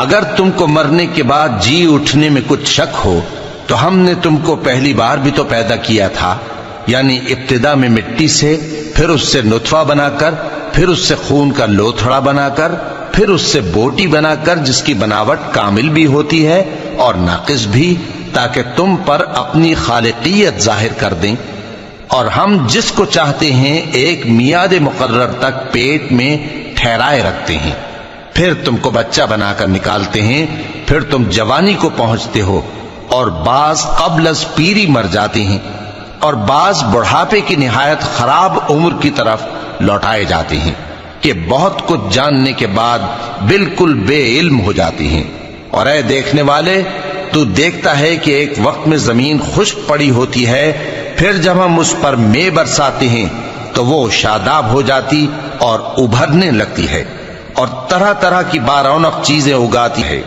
اگر تم کو مرنے کے بعد جی اٹھنے میں کچھ شک ہو تو ہم نے تم کو پہلی بار بھی تو پیدا کیا تھا، یعنی ابتدا میں مٹی سے، پھر اس سے نطفہ بنا کر، پھر اس سے خون کا لوتھڑا بنا کر، پھر اس سے بوٹی بنا کر جس کی بناوٹ کامل بھی ہوتی ہے اور ناقص بھی، تاکہ تم پر اپنی خالقیت ظاہر کر دیں۔ اور ہم جس کو چاہتے ہیں ایک میعاد مقرر تک پیٹ میں ٹھہرائے رکھتے ہیں، پھر تم کو بچہ بنا کر نکالتے ہیں، پھر تم جوانی کو پہنچتے ہو، اور بعض قبل از پیری مر جاتے ہیں، اور بعض بڑھاپے کی نہایت خراب عمر کی طرف لوٹائے جاتے ہیں کہ بہت کچھ جاننے کے بعد بالکل بے علم ہو جاتے ہیں۔ اور اے دیکھنے والے، تو دیکھتا ہے کہ ایک وقت میں زمین خشک پڑی ہوتی ہے، پھر جب ہم اس پر مے برساتے ہیں تو وہ شاداب ہو جاتی اور ابھرنے لگتی ہے اور طرح طرح کی بارونق چیزیں اگاتی ہے۔